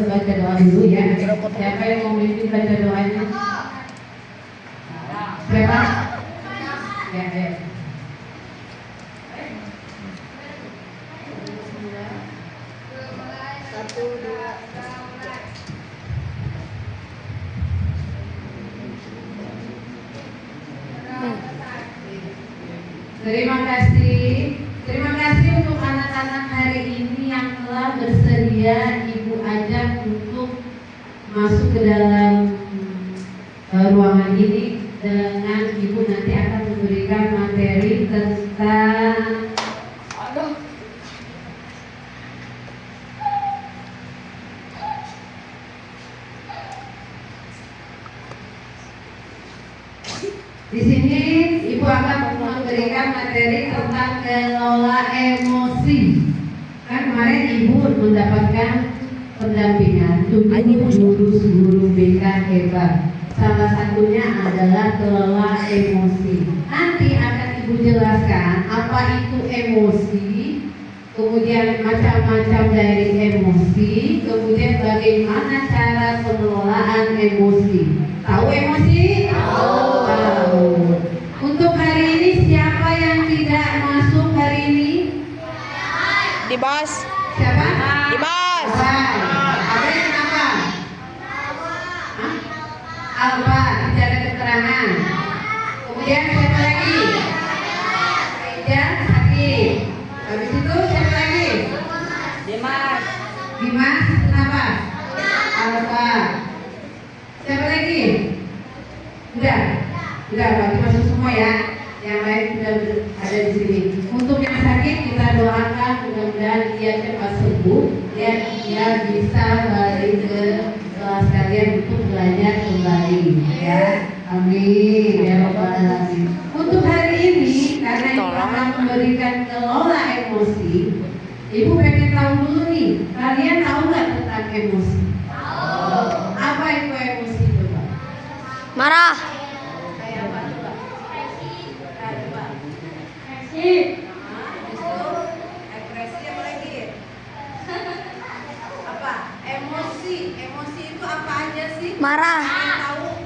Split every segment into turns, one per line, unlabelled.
baca doa dulu ya. Siapa yang mau memimpin baca doanya? Siapa? Ya, ya. Terima kasih untuk anak-anak hari ini yang telah bersedia Ibu ajak untuk masuk ke dalam ruangan ini dengan Ibu nanti akan memberikan materi tentang di sini Ibu akan memberikan materi tentang kelola emosi. Kan kemarin Ibu mendapatkan pendampingan 7 guru BK hebat. Salah satunya adalah kelola emosi. Nanti akan Ibu jelaskan apa itu emosi, kemudian macam-macam dari emosi, kemudian bagaimana cara pengelolaan emosi. Tahu emosi? Tahu. Untuk hari ini siapa yang tidak masuk hari ini?
Dibas.
Siapa?
Dibas.
Ada yang kenapa? Alba, tidak ada keterangan. Kemudian siapa lagi? Reja sakit. Habis itu siapa lagi?
Dimas.
Dimas kenapa? Alba. Siapa lagi? Udah berarti masuk semua ya. Yang lain sudah ada di sini. Untuk yang sakit kita doakan mudah-mudahan dia cepat sembuh dan dia bisa balik ke kelas kalian untuk belajar kembali ya. Amin ya rabbal alamin. Untuk hari ini karena Ibu akan memberikan kelola emosi, Ibu pengen tahu dulu nih, kalian tahu nggak tentang emosi? Tahu. Apa itu emosi coba?
Marah.
Ekspresi apa lagi? Apa? Emosi itu apa aja sih?
Marah.
Tahu?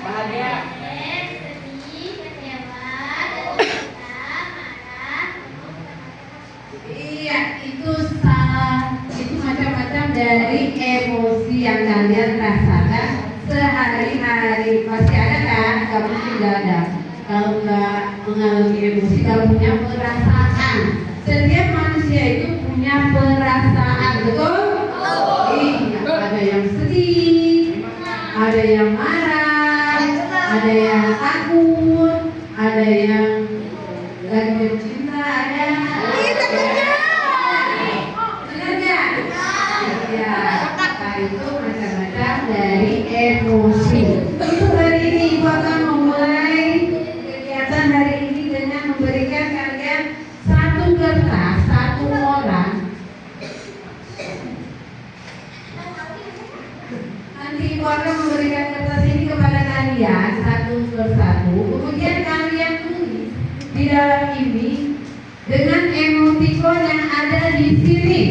Bahagia.
Iya, itu salah. Itu macam-macam dari emosi yang kalian rasakan sehari-hari. Pasti ada kan? Gak mungkin gak ada. Kalau nggak mengalami emosi, kalau punya perasaan. Setiap manusia itu punya perasaan, betul? Iya, ada yang sedih, ada yang marah, ada yang takut, ada yang lagi cinta, ada. Benar nggak? Iya. Nah, itu macam-macam dari emosi. Untuk hari ini Ibu akan memulai kegiatan hari ini dengan memberikan kalian satu kertas, satu orang. Nanti Ibu akan memberikan kertas ini kepada kalian satu persatu. Kemudian kalian tulis di dalam ini dengan emoticon yang ada di sini.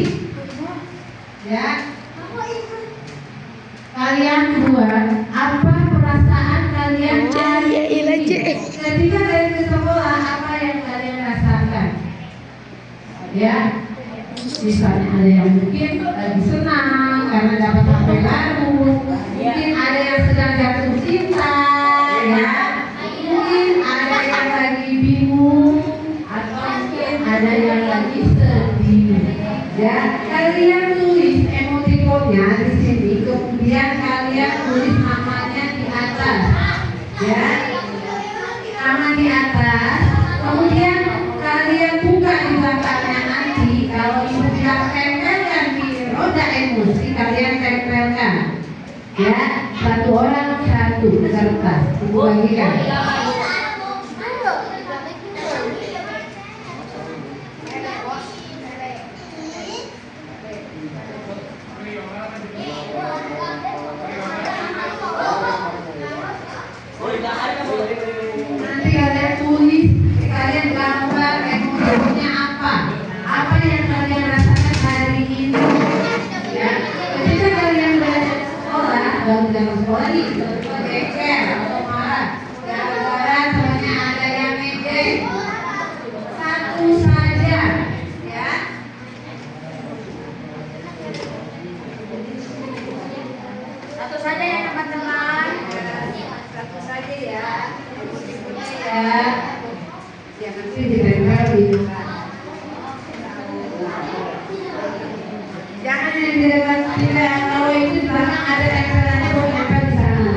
Ya. Kalian buat apa perasaan kalian hari ini. Ketika kalian ke sekolah, apa yang kalian rasakan? Ya, misalnya ada yang mungkin lagi senang karena dapat HP baru, mungkin ada yang sedang jatuh cinta, ya, mungkin ada yang lagi bingung, atau mungkin ada yang lagi sedih. Ya, kalian tulis emoticonnya di sini, kemudian kalian tulis namanya di atas, ya, nama di atas. Kemudian kalian buka di belakangnya nanti. Kalau Ibu bilang tempelkan di roda emosi, kalian tempelkan, ya, satu orang satu kertas. Ibu bagikan. Nanti kalian tulis, kalian gambar emosinya apa yang kalian rasakan hari Ya nanti ditempel di depan. Jangan yang di depan tidak, kalau itu di belakang ada tempelannya boleh nempel di sana.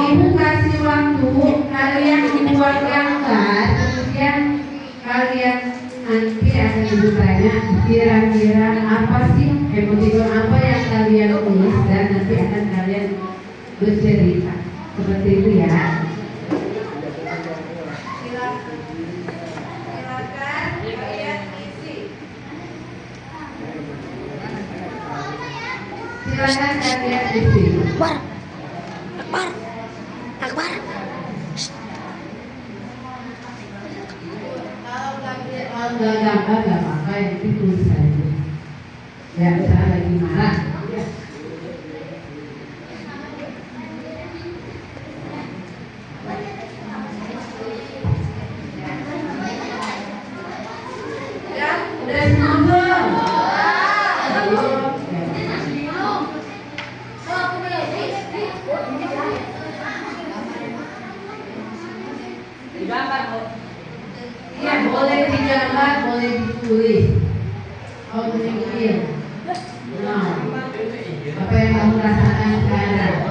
Ibu kasih waktu kalian membuat gambar, kemudian kalian nanti akan ibu tanya kira-kira apa sih emoticon apa yang kalian tulis dan nanti akan kalian bercerita seperti itu ya. Silakan kalian isi. Silakan kalian isi.
Akbar.
Kalau nggak gambar nggak apa-apa, yang itu tulis saja. Ya misalnya lagi marah. Ya, udah semua belum?
Digambar, Bu.
Iya, boleh digambar, boleh ditulis. Oh, demikian. Nah, apa yang kamu rasakan sekarang?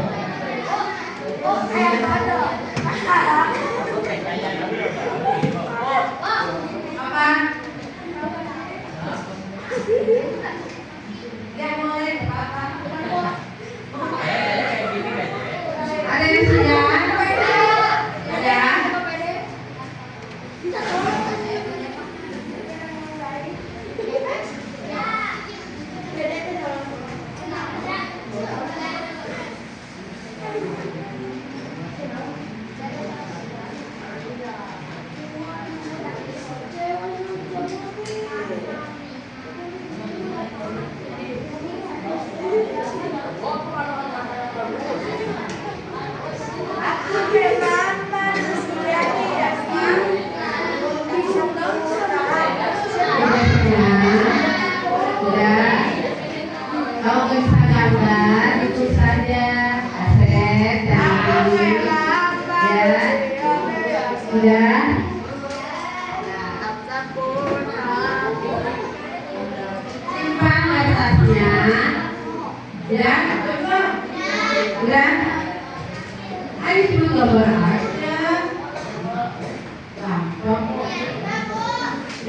Apa? Ya, boleh. Apa? Ada yang sudah? Ada? Kalau bisa gambar itu saja aset dan ya sudah. Simpan kertasnya ya udah. Ayo cuma gambar aja gampang.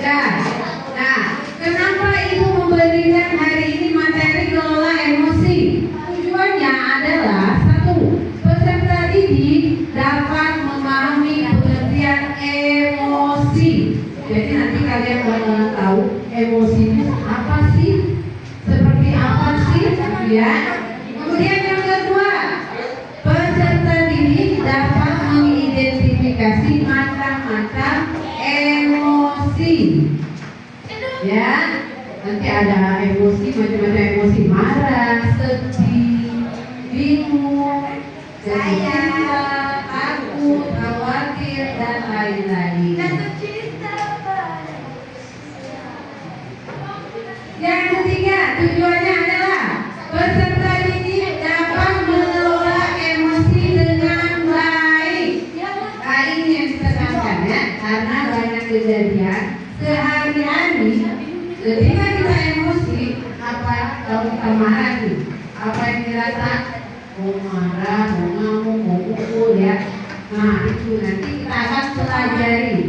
Nah, kenapa ibu memberikan hari ini materi kelola emosi? Tujuannya adalah satu, peserta didik dapat memahami pengertian emosi. Jadi nanti kalian bakalan tahu emosi itu apa sih, seperti apa sih, ya. Kemudian yang kedua, peserta didik dapat mengidentifikasi macam-macam emosi. Ya, nanti ada emosi, macam-macam emosi, marah, sedih, bingung, takut, khawatir, dan lain-lain. Yang ketiga, tujuannya adalah peserta didik dapat mengelola emosi dengan baik. Ini yang ditekankan ya, karena banyak kejadian sehari-hari ketika kita emosi, apa kalau kita marah nih, apa yang dirasa, mau marah, mau ngamuk, mau pukul ya. Nah itu nanti kita akan pelajari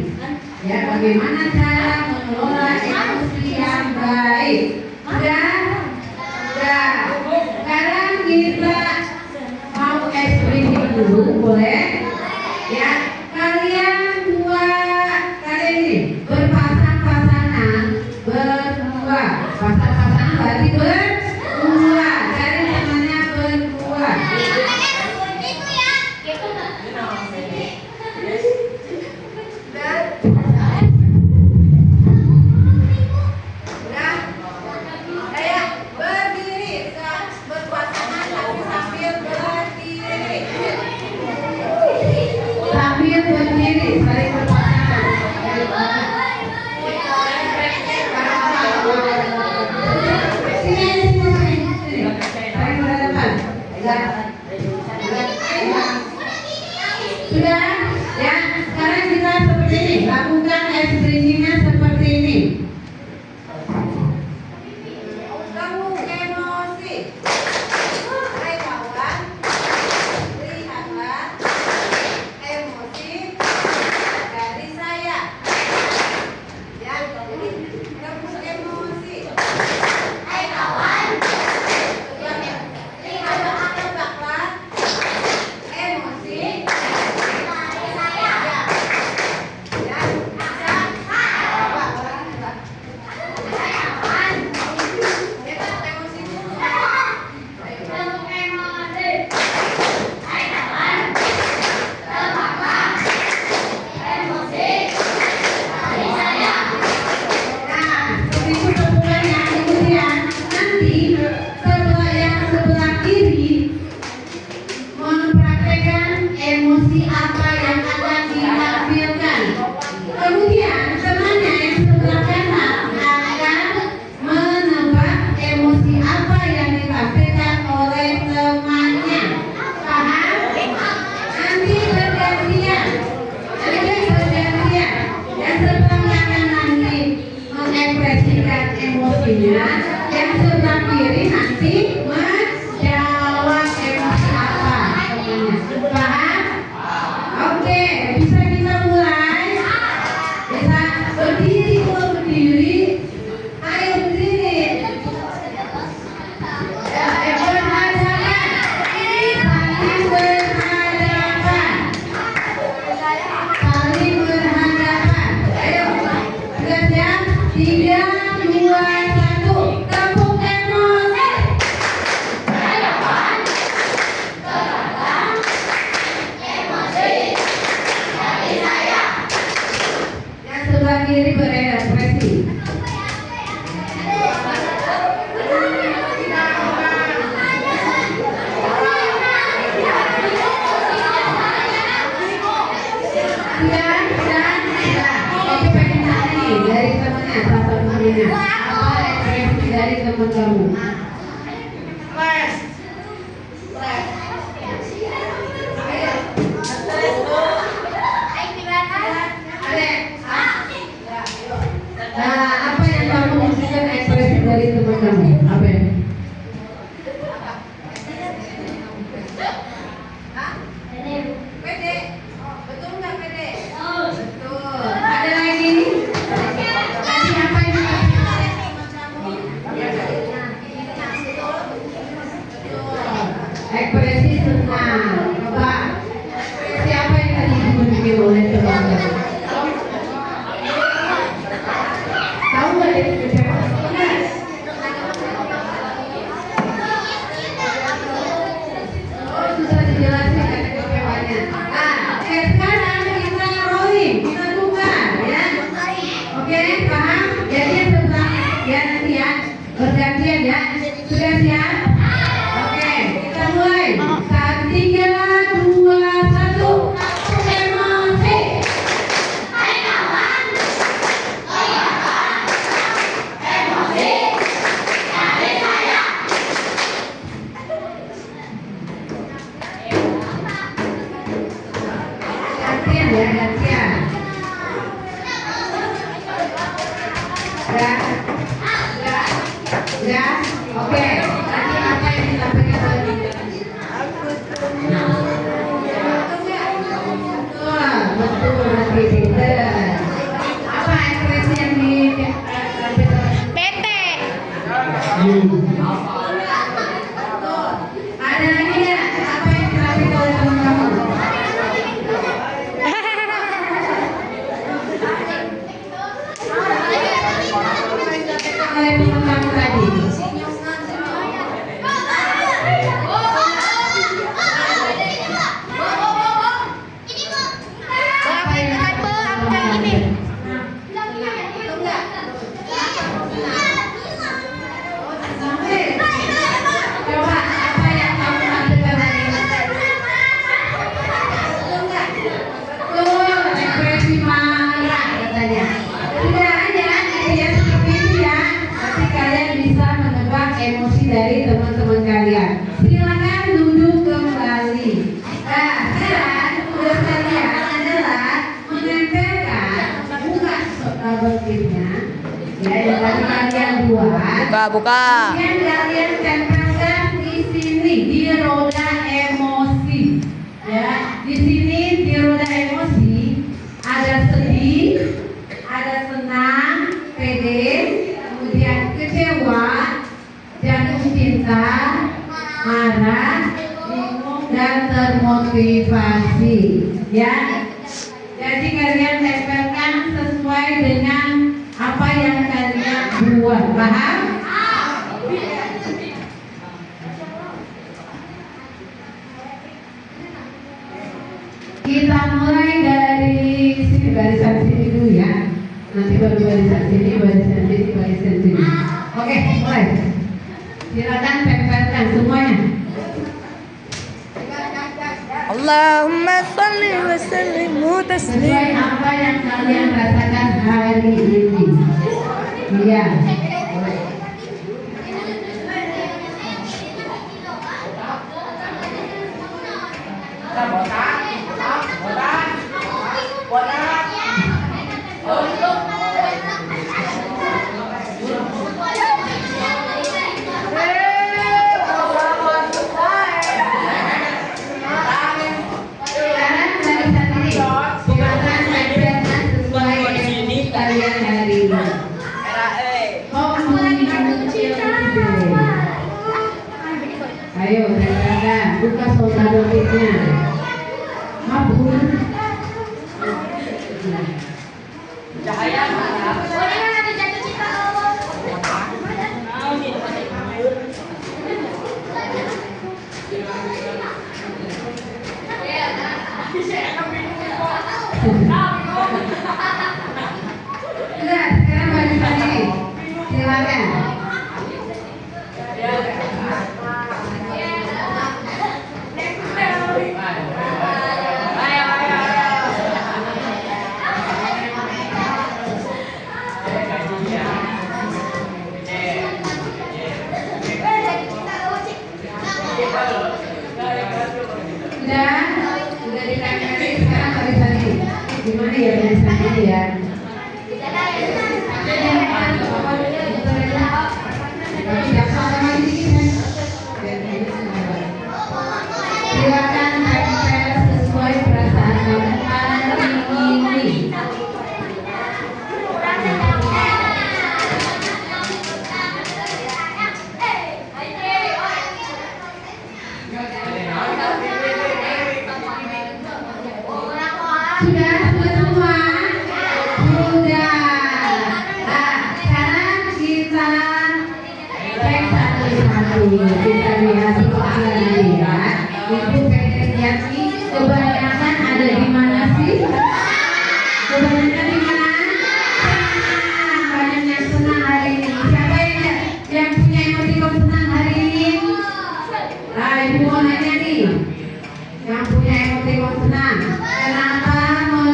ya bagaimana cara mengelola emosi yang baik. Sudah. Sekarang kita mau eksplisit dulu boleh? Ya, kalian ini berpasang-pasangan berdua. Pasang-pasangan berarti berdua. Cari temannya berdua. Sambil berdiri, saling berpasangan. Sudah? Ya, sekarang kita seperti ini. Lakukan ekspresinya seperti ini. Kamu emosi. Hai kawan, lihatlah emosi dari saya. Ya, jadi kamu emosi. Hai kawan, lihatlah emosi dari saya. Ya, emosi apa yang akan ditampilkan. Kemudian temannya yang sebelah kanan akan menebak emosi apa yang ditampilkan oleh temannya. Paham? Nanti bergantian. Yang sebelah kanan nanti mengekspresikan emosinya, yang sebelah kiri nanti menjawab emosi apa temannya. Paham? Oke, bisa kita mulai? Bisa berdiri, berdiri. Ayo berdiri. Ya, berhadapan. Saling berhadapan. Saling berhadapan. Ayo, sudah siap? 3, 2, 1. Tepuk emosi. Yang sebelah kiri berekspresi. Sudah. Oke, pengen tanya nih dari temennya, salah temennya. Apa ekspresi dari teman kamu? Nah, apa yang kamu maksudkan ekspresi dari teman kamu? Apa ya? Pede. Betul nggak pede? Betul. Ada lagi? Tadi apa yang ekspresi senang. Coba. Ekspresi apa yang tadi dimiliki oleh teman kamu? Tahu nggak dia kecewa? Oh, susah dijelasin kata kecewanya. Nah, sekarang kita rolling, kita tukar, ya. Oke, paham? Jadi yang sebelah, ya nanti ya, bergantian ya. Sudah siap? Oke, kita mulai. 3, 2, 1. Emosi. Hai kawan. Emosi dari saya. Gantian ya, gantian. Ya, oke. Nanti apa yang disampaikan oleh betul, nanti pinter. Apa ekspresi yang disampaikan?
Bete.
Ada lagi ya? Apa yang disampaikan oleh teman kamu? buat.
Buka.
Kemudian kalian tempelkan di sini di roda emosi. Ya, di sini di roda emosi ada sedih, ada senang, pede, kemudian kecewa, jatuh cinta, marah, bingung dan termotivasi. Ya, jadi kalian tempelkan sesuai dengan apa yang kalian buat. Paham? Kita mulai dari sini, barisan sini dulu ya. Nanti baru barisan sini, barisan sini, barisan sini. Oke, mulai. Silakan tempelkan semuanya.
Allahumma sholli wa sallim
Sesuai
taslima.
apa yang kalian rasakan hari ini. Iya. Sekarang barisan ini. Silakan tempelkan sesuai emosi kalian hari ini. Ayo, tempelkan. Buka soldarotiknya. Mabuk.
Cahaya mana?
Sudah, sekarang barisan ini. Silakan. Sudah ditempelin. Sekarang barisan ini. Gimana ya barisan ini ya? Silakan tempel sesuai perasaan kamu hari ini. Sudah semua? Sudah. Nah, sekarang kita cek satu-satu. Kita lihat seperti ya. Ibu pengen lihat sih, kebanyakan ada di mana sih? Kebanyakan di mana? Senang. Banyak yang senang hari ini. Siapa yang punya emoticon senang hari ini? Nah, ibu mau nanya nih. Yang punya emoticon senang, kenapa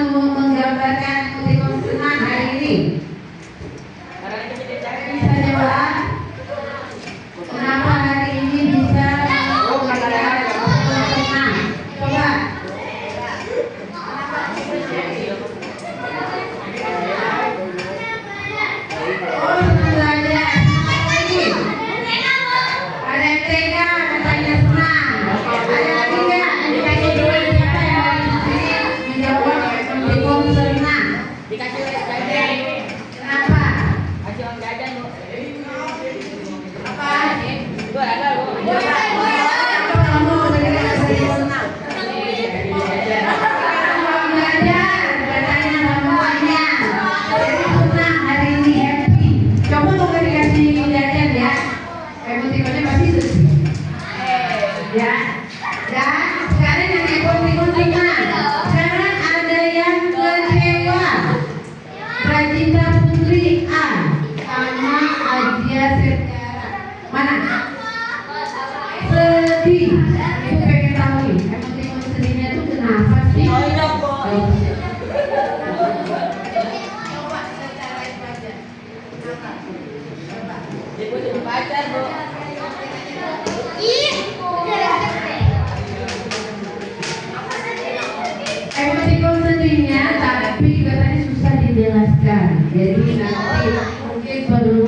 menggambarkan emoticon senang hari ini? Bisa jawab? Kenapa hari ini bisa menggambarkan emoticon senang? Coba. Oh, senang belajar. Lagi. Ada yang tega, katanya senang. Ada lagi nggak? Dikasih dulu siapa yang dari sini menjawab emoticon senang?
Dikasih jajan.
Kenapa?
Kasih uang jajan, Bu.
Apa?
Bu, ada, Bu.
Apa kamu berikan emoticon senang? Belajar, katanya semuanya. Jadi senang hari ini, happy. Coba mau dikasih jajan ya. Emoticonnya pasti sedih. Ya. Dan sekarang yang emoticon senang. Sekarang ada yang kecewa. Rajita Putri A sama Adia Setiara. Mana? Sedih. Ibu pengen tahu nih, emoticon sedihnya tuh kenapa sih?
Oh, iya, Bu.
Coba secara itu aja. Kenapa?
Ibu suruh pacar, Bu.
Emoticon sedihnya tapi katanya susah dijelaskan. Jadi nanti mungkin perlu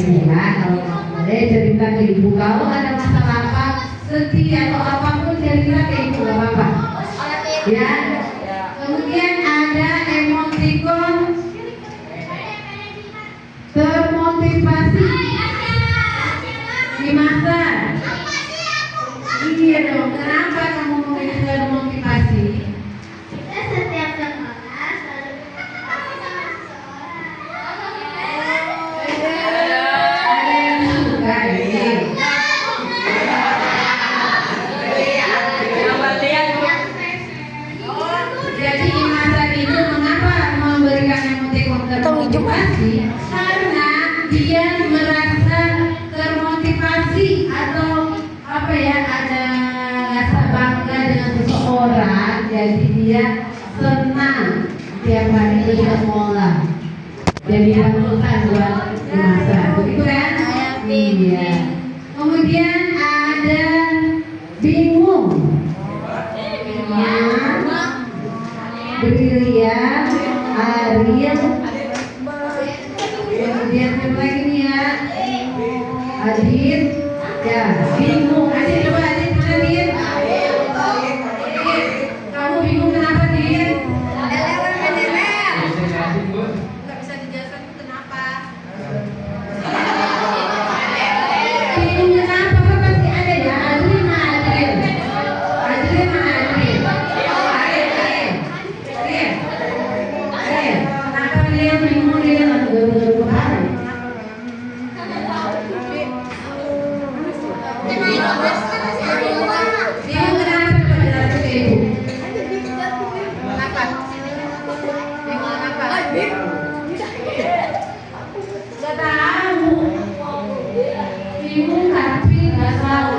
ini ya. Kalau boleh cerita ke ibu, kalau ada masalah apa, sedih atau apapun cerita ke ibu, gak apa-apa. Ya. Kemudian ada emoticon termotivasi. Gimana? Iya dong. Kenapa kamu memilih termotivasi?
Kita setiap sekolah selalu bermotivasi sama
Ada yang suka ini. Jadi Imasan itu mengapa memberikan emoticon termotivasi? Karena dia merasa termotivasi atau apa ya, ada rasa bangga dengan seseorang, jadi dia senang tiap hari ke sekolah. Jadi panutan buat Imasan, begitu kan? Iya. Kemudian ada bingung. Brilian, Ariel, kemudian siapa lagi nih ya? Adit, ya, bingung. Adit, coba Adit, mana Adit? Kamu bingung kenapa Adit?
Nggak bisa dijelaskan kenapa.
Bingung kenapa? Kan pasti ada ya. Adit mana Adit? Adit mana Adit? Kenapa dia bingung, dia nggak benar-benar. Bingung kenapa? Coba jelasin ke ibu.
Kenapa? Bingung kenapa?
Gak tahu. Bingung tapi gak tahu.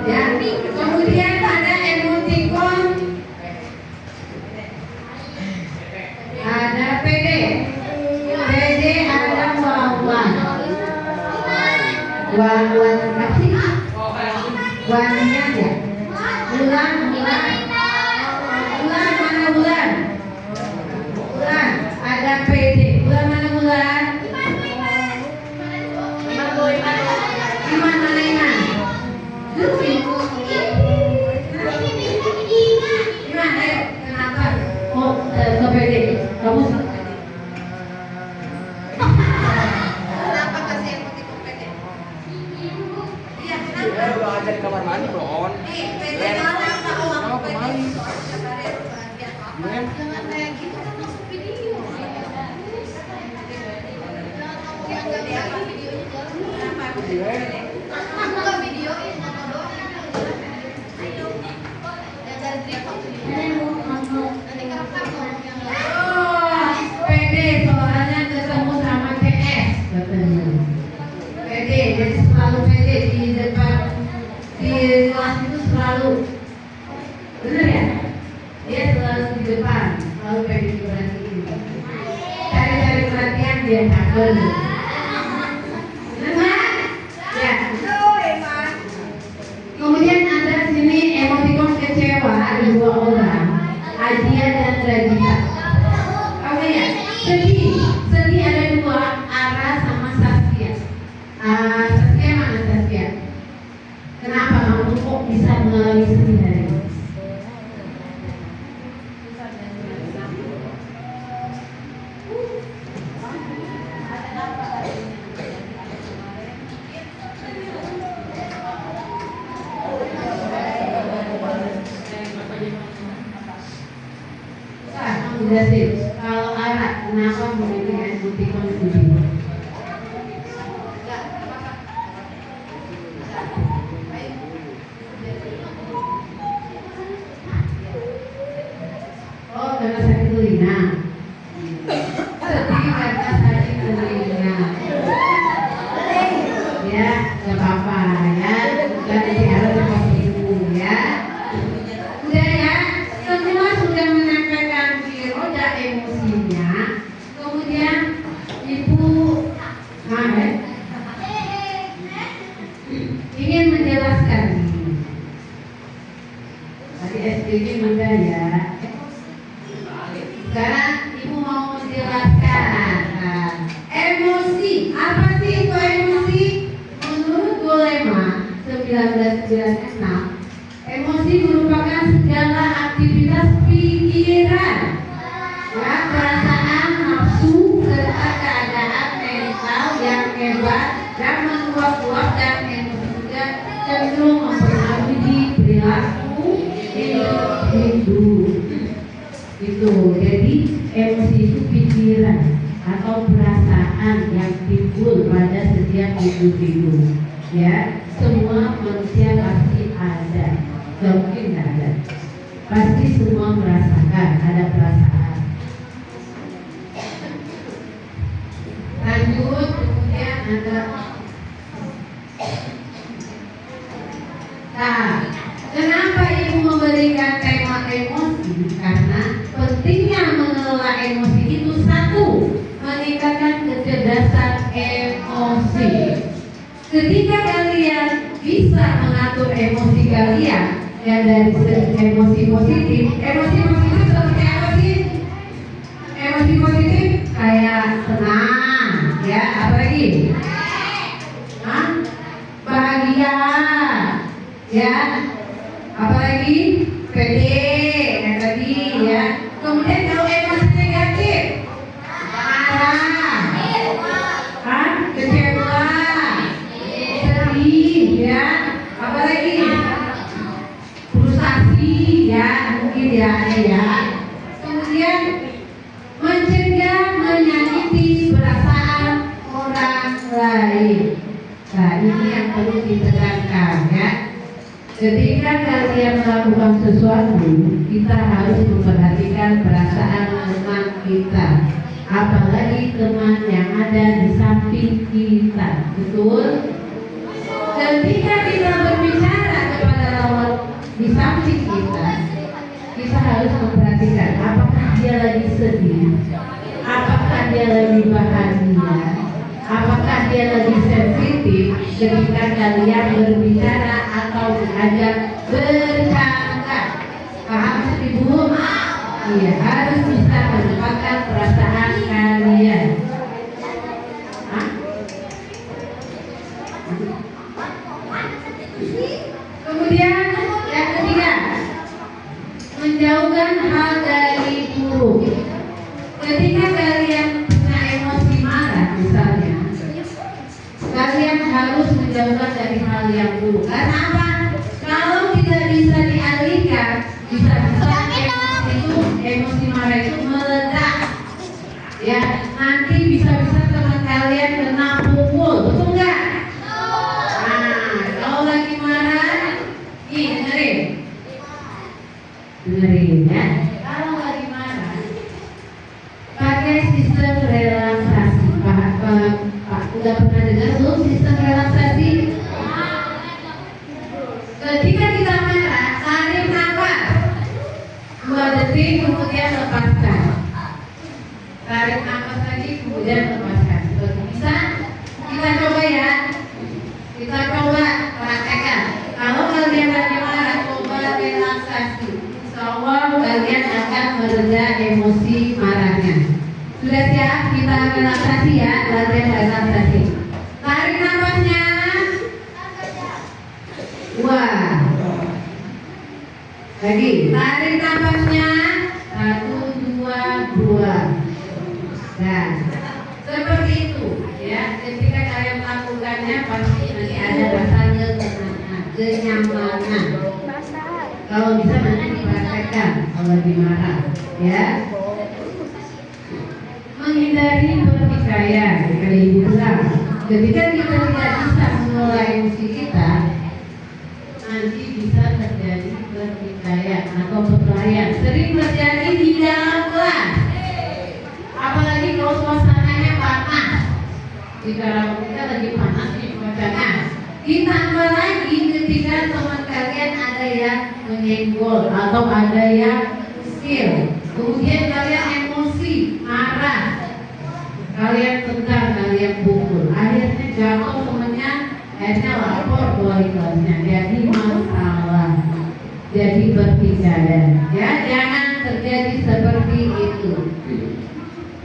Ya. Kemudian ada emoticon. Ada PD. PD ada wawan. Wawan apa sih? Wanian ya. Bulan. Bulan mana bulan? Bulan. Ada PD. Bulan mana bulan? Iman mana Iman? Iman, ayo. Kenapa? Oh, ke PD. Kamu
Kenapa kasih emoticon PD? Iya, kenapa?
Ada di kamar mandi, Bron.
PD kenapa? Oh, aku PD. Jangan kayak gitu kan masuk video. Jangan gambar videonya jangan. Kenapa? Aku nggak videoin, foto doang. Ayo. Jangan tripod video. Nanti kerekam dong yang lain.
Oh, PD soalnya ketemu sama CS katanya. PD, jadi selalu PD di depan di kelas itu selalu, bener ya? Dia selalu di depan, selalu PD diperhatiin. Cari-cari perhatian dia takut. Benar? Ya. Kemudian ada sini emoticon kecewa, ada 2 orang, Adia dan Radita. Kamu ya? Sedih ada 2, Ara sama Saskia. Saskia mana Saskia? Kenapa kamu kok bisa mengalami sedih hari ini? Kamu jelasin, kalau Ara kenapa memilih emoticon sedih? Oh, karena sakit telinga. Sedih karena sakit telinga. Ya, gak apa-apa ya. Dan Tiara seperti itu ya. Udah ya, semua sudah menyampaikan di roda emosinya. Kemudian Ibu ingin menjelaskan. Tadi SPG mudah ya. Sekarang Ibu mau menjelaskan emosi. Apa emosi merupakan segala aktivitas pikiran, ya, perasaan, nafsu, serta keadaan mental yang hebat dan menguap-uap dan emosi juga cenderung mempengaruhi di perilaku individu. Itu jadi emosi itu pikiran atau perasaan yang timbul pada setiap individu. Ya, semua manusia pasti ada, gak mungkin nggak ada. Pasti semua merasakan ada perasaan. Lanjut, kemudian ada. Nah, kenapa ibu memberikan tema emosi? Karena pentingnya mengelola emosi itu satu, meningkatkan kecerdasan emosi. Ketika kalian bisa mengatur emosi kalian, ya, dari emosi positif seperti apa sih? Emosi positif kayak senang, ya, apa lagi? Hah? Bahagia, ya, apa lagi? Pede, yang tadi, ya. Kemudian kalau emosi negatif, marah, kecewa, ya, apalagi frustasi, ya, mungkin ya, ya. Kemudian mencegah menyakiti perasaan orang lain. Nah, ini yang perlu ditekankan, ya. Ketika kalian melakukan sesuatu, kita harus memperhatikan perasaan teman kita, apalagi teman yang ada di samping kita. Betul? Ketika kita berbicara kepada lawan di samping kita, kita harus memperhatikan apakah dia lagi sedih, apakah dia lagi bahagia, apakah dia lagi sensitif ketika kalian berbicara atau diajak bercanda. Paham Ibu? Iya, harus bisa menempatkan perasaan kalian. Kemudian yang ketiga, menjauhkan hal dari buruk. Ketika kalian punya emosi marah misalnya, kalian harus menjauhkan dari hal yang buruk. Karena apa? Kalau tidak bisa dialihkan, bisa-bisa emosi marah itu meledak. Ya, nanti bisa-bisa teman kalian kena pukul, betul nggak? Dengerin, ya. Kalau lagi marah, pakai sistem relaksasi. Pak udah pernah dengar belum sistem relaksasi? Ketika kita marah, tarik nafas 2 detik, kemudian lepaskan. Tarik nafas lagi, kemudian lepaskan. Bisa? Kita coba, ya. Kita coba praktekkan. Kalau kalian lagi marah, coba relaksasi. Insya kalian akan mereda emosi marahnya. Sudah siap? Kita relaksasi, ya, latihan relaksasi. Tarik nafasnya. Wah. Lagi. Tarik nafasnya. 1, 2, 2. Nah, seperti itu, ya. Ketika kalian melakukannya, pasti nanti ada rasa kenyamanan. Kalau bisa nanti dipraktekkan kalau lagi marah, ya. Menghindari pertikaian. Kali Ibu bilang, ketika kita tidak bisa mengelola emosi kita, nanti bisa terjadi pertikaian atau perkelahian. Sering terjadi di dalam kelas, apalagi kalau suasananya panas. Jika kita lagi panas nih cuacanya, ditambah lagi ketika teman kalian ada yang menyenggol atau ada yang skill, kemudian kalian emosi, marah, kalian tendang, kalian pukul, akhirnya jatuh temennya, akhirnya lapor wali kelasnya, jadi masalah, jadi pertikaian. Ya, jangan terjadi seperti itu.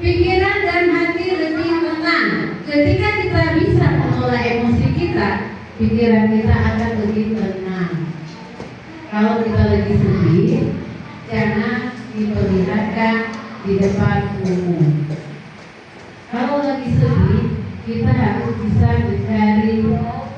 Pikiran dan hati lebih tenang. Ketika kita bisa mengelola emosi kita, pikiran kita akan lebih tenang. Kalau kita lagi sedih, jangan diperlihatkan di depan umum. Kalau lagi sedih, kita harus bisa mencari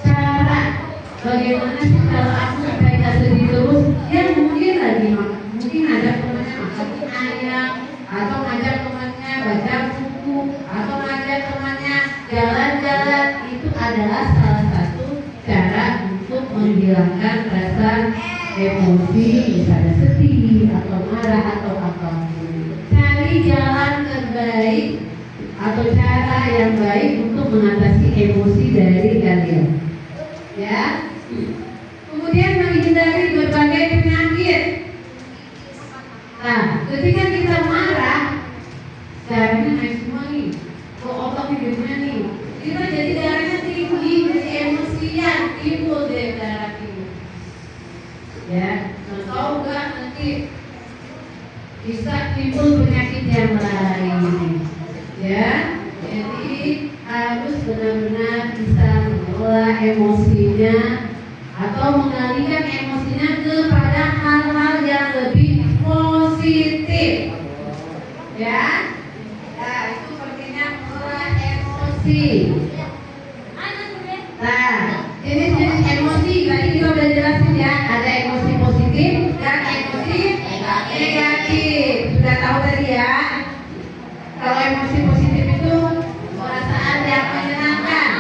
cara bagaimana sih kalau aku supaya nggak sedih terus. Ya mungkin lagi mungkin ada temannya makan ayam, atau ngajak temannya baca buku, atau ngajak temannya jalan-jalan. Itu adalah salah satu cara untuk menghilangkan rasa emosi, misalnya sedih atau marah atau apapun. Cari jalan terbaik atau cara yang baik untuk mengatasi emosi dari kalian. Ya. Kemudian menghindari berbagai penyakit. Nah, ketika kita marah, darahnya naik semua nih, ke otak hidupnya nih. Kita jadi darahnya tinggi, jadi emosian, timbul deh darah tinggi. Ya, tahu nggak nanti bisa timbul penyakit yang lain. Ya, jadi harus benar-benar bisa mengelola emosinya atau mengalihkan emosinya kepada hal-hal yang lebih positif. Ya, nah itu pentingnya mengelola emosi. Nah, jenis-jenis emosi tadi kita udah jelasin ya, ada emosi positif dan emosi negatif. Sudah tahu tadi ya. Kalau emosi positif itu perasaan yang menyenangkan.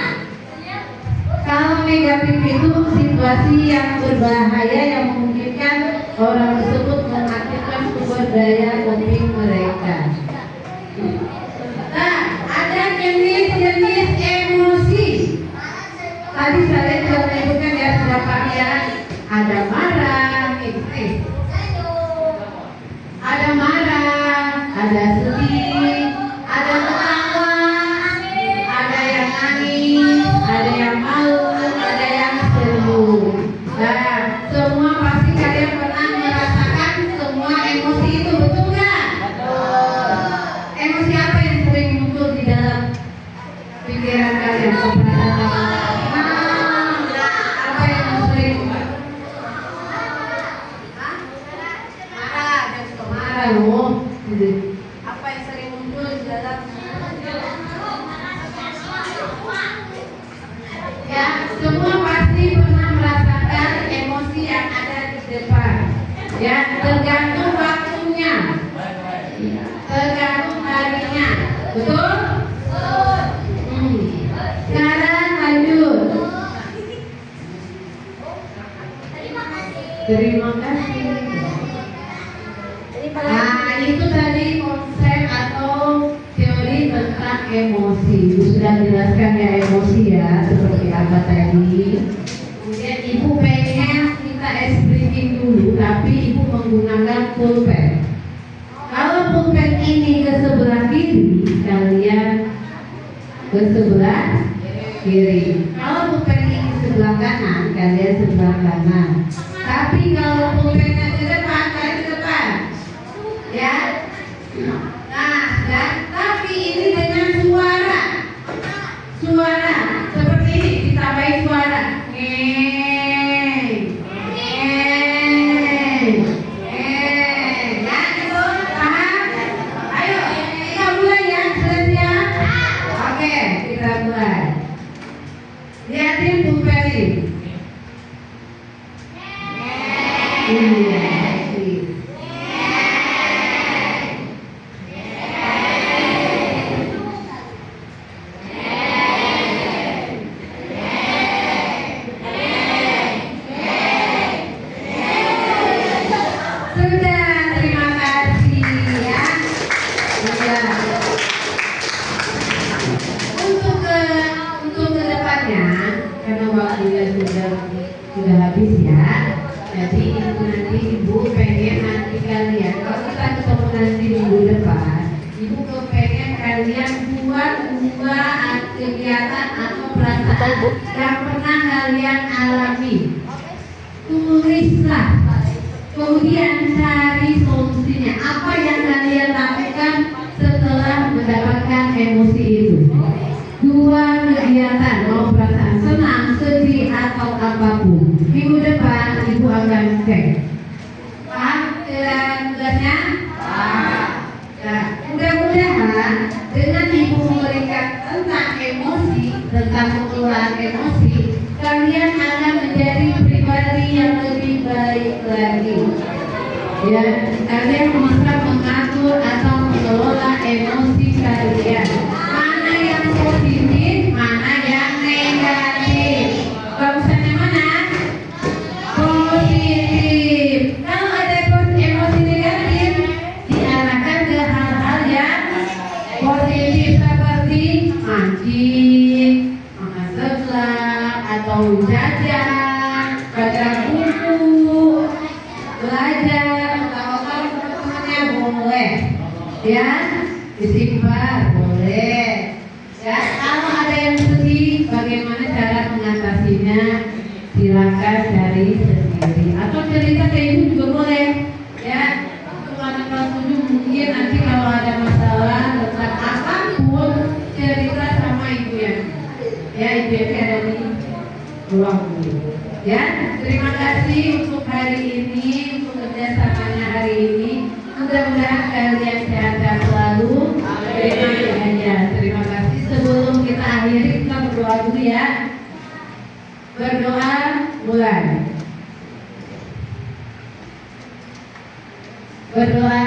Kalau negatif itu situasi yang berbahaya yang memungkinkan orang tersebut mengaktifkan sumber daya coping mereka. Nah, ada jenis-jenis emosi. Tadi saya sudah menyebutkan ya beberapa ya. Ada marah, ada marah, ada sedih, ada ketawa, ada yang nangis, ada yang malu, ada yang seru. Nah, semua pasti kalian pernah merasakan semua emosi itu, betul nggak? Emosi apa yang sering muncul di dalam pikiran kalian? Apa yang sering? Marah, dan suka marah loh. Apa yang sering muncul di dalam? Ya, semua pasti pernah merasakan emosi yang ada di depan. Ya, tergantung waktunya, tergantung harinya, betul? Sekarang lanjut. Terima kasih. Nah, itu tadi konsep atau teori tentang emosi. Sudah jelaskan ya emosi ya, seperti apa tadi. Kemudian ibu pengen kita explaining dulu, tapi ibu menggunakan pulpen. Kalau pulpen ini ke sebelah kiri, kalian ke sebelah kiri. Kalau pulpen ini sebelah kanan, kalian sebelah kanan. Tapi kalau pulpennya di depan, kalian di depan. Ya. Nah, ya, tapi ini dengan suara seperti ini, ditambahin suara. Ya, itu paham? Ayo, kita mulai ya, sudah siap? Oke, kita mulai. Lihatin pulpen ini. Sudah habis ya. Jadi nanti ibu pengen nanti kalian kalau kita ketemu nanti minggu depan, ibu kepengen kalian buat kegiatan atau perasaan yang pernah kalian alami. Tulislah, kemudian cari solusinya. Apa yang kalian lakukan setelah mendapatkan emosi itu? 2 kegiatan, mau perasaan senang, sedih atau apapun. Minggu depan Ibu akan cek. Paham tugasnya? Nah, mudah-mudahan dengan Ibu memberikan tentang emosi, tentang pengelolaan emosi, kalian akan menjadi pribadi yang lebih baik lagi. Ya, kalian bisa mengatur atau mengelola emosi kalian. Mana yang positif, mana yang negatif. Bagusnya mana? Positif. Kalau ada emosi negatif, diarahkan ke hal-hal yang positif seperti mancing, makan seblak, atau jajan, baca buku, belajar, tahu-tahu teman-temannya boleh, ya, istighfar boleh. Ya, kalau ada yang sedih, bagaimana cara mengatasinya? Silakan cari sendiri atau cerita ke ibu juga boleh. Ya, untuk anak kelas 7 mungkin nanti kalau ada masalah tentang apapun cerita sama ibu ya. Ya, ibu yang ada di ruang guru. Ya, terima kasih untuk hari ini, untuk kerjasamanya hari ini. Mudah-mudahan kalian sehat selalu. Terima kasih. Sebelum kita akhiri, kita berdoa dulu ya. Berdoa mulai. Berdoa